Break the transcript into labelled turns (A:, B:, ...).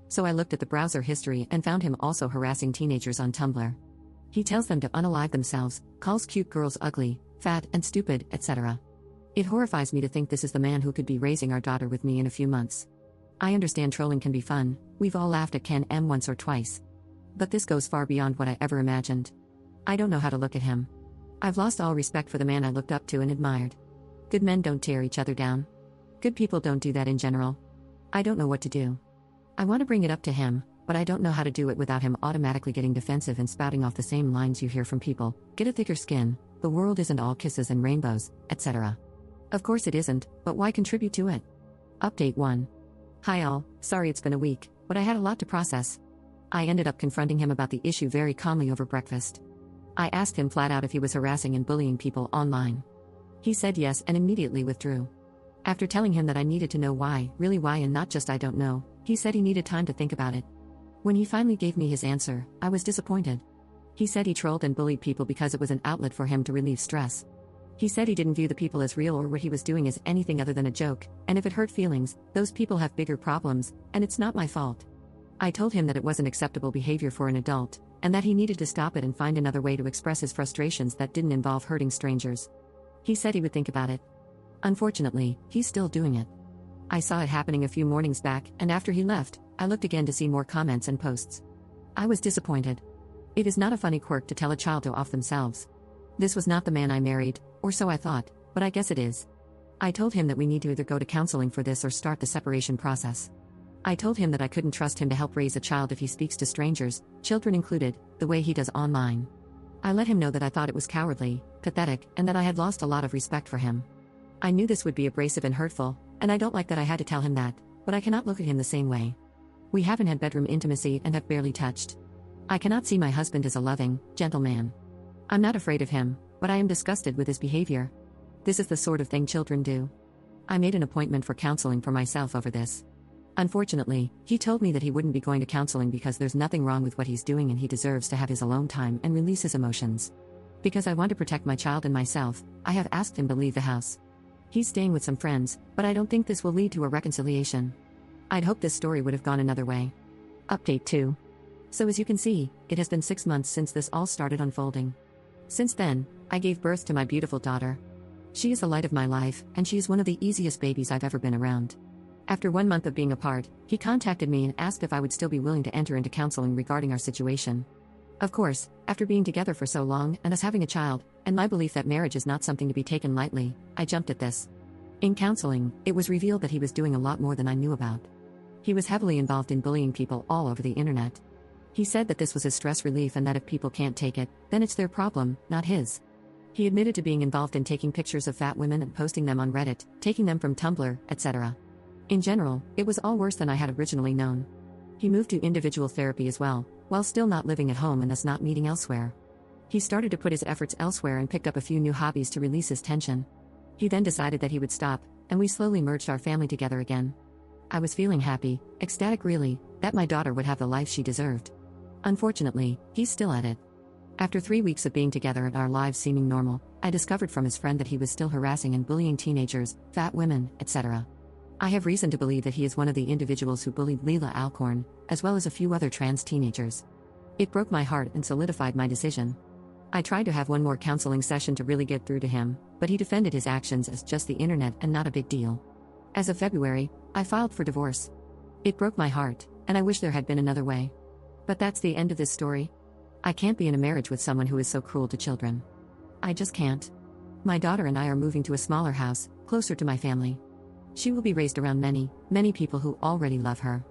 A: So I looked at the browser history and found him also harassing teenagers on Tumblr. He tells them to unalive themselves, calls cute girls ugly, fat, and stupid, etc. It horrifies me to think this is the man who could be raising our daughter with me in a few months. I understand trolling can be fun, we've all laughed at Ken M once or twice. But this goes far beyond what I ever imagined. I don't know how to look at him. I've lost all respect for the man I looked up to and admired. Good men don't tear each other down. Good people don't do that in general. I don't know what to do. I want to bring it up to him, but I don't know how to do it without him automatically getting defensive and spouting off the same lines you hear from people: get a thicker skin, the world isn't all kisses and rainbows, etc. Of course it isn't, but why contribute to it? Update 1. Hi all, sorry it's been a week, but I had a lot to process. I ended up confronting him about the issue very calmly over breakfast. I asked him flat out if he was harassing and bullying people online. He said yes and immediately withdrew. After telling him that I needed to know why, really why, and not just I don't know, he said he needed time to think about it. When he finally gave me his answer, I was disappointed. He said he trolled and bullied people because it was an outlet for him to relieve stress. He said he didn't view the people as real or what he was doing as anything other than a joke, and if it hurt feelings, those people have bigger problems, and it's not my fault. I told him that it wasn't acceptable behavior for an adult, and that he needed to stop it and find another way to express his frustrations that didn't involve hurting strangers. He said he would think about it. Unfortunately, he's still doing it. I saw it happening a few mornings back, and after he left, I looked again to see more comments and posts. I was disappointed. It is not a funny quirk to tell a child to off themselves. This was not the man I married, or so I thought, but I guess it is. I told him that we need to either go to counseling for this or start the separation process. I told him that I couldn't trust him to help raise a child if he speaks to strangers, children included, the way he does online. I let him know that I thought it was cowardly, pathetic, and that I had lost a lot of respect for him. I knew this would be abrasive and hurtful, and I don't like that I had to tell him that, but I cannot look at him the same way. We haven't had bedroom intimacy and have barely touched. I cannot see my husband as a loving, gentle man. I'm not afraid of him, but I am disgusted with his behavior. This is the sort of thing children do. I made an appointment for counseling for myself over this. Unfortunately, he told me that he wouldn't be going to counseling because there's nothing wrong with what he's doing and he deserves to have his alone time and release his emotions. Because I want to protect my child and myself, I have asked him to leave the house. He's staying with some friends, but I don't think this will lead to a reconciliation. I'd hoped this story would have gone another way. Update 2. So as you can see, it has been 6 months since this all started unfolding. Since then, I gave birth to my beautiful daughter. She is the light of my life, and she is one of the easiest babies I've ever been around. After 1 month of being apart, he contacted me and asked if I would still be willing to enter into counseling regarding our situation. Of course, after being together for so long and us having a child, and my belief that marriage is not something to be taken lightly, I jumped at this. In counseling, it was revealed that he was doing a lot more than I knew about. He was heavily involved in bullying people all over the internet. He said that this was his stress relief and that if people can't take it, then it's their problem, not his. He admitted to being involved in taking pictures of fat women and posting them on Reddit, taking them from Tumblr, etc. In general, it was all worse than I had originally known. He moved to individual therapy as well, while still not living at home and thus not meeting elsewhere. He started to put his efforts elsewhere and picked up a few new hobbies to release his tension. He then decided that he would stop, and we slowly merged our family together again. I was feeling happy, ecstatic really, that my daughter would have the life she deserved. Unfortunately, he's still at it. After 3 weeks of being together and our lives seeming normal, I discovered from his friend that he was still harassing and bullying teenagers, fat women, etc. I have reason to believe that he is one of the individuals who bullied Leila Alcorn, as well as a few other trans teenagers. It broke my heart and solidified my decision. I tried to have one more counseling session to really get through to him, but he defended his actions as just the internet and not a big deal. As of February, I filed for divorce. It broke my heart, and I wish there had been another way. But that's the end of this story. I can't be in a marriage with someone who is so cruel to children. I just can't. My daughter and I are moving to a smaller house, closer to my family. She will be raised around many, many people who already love her.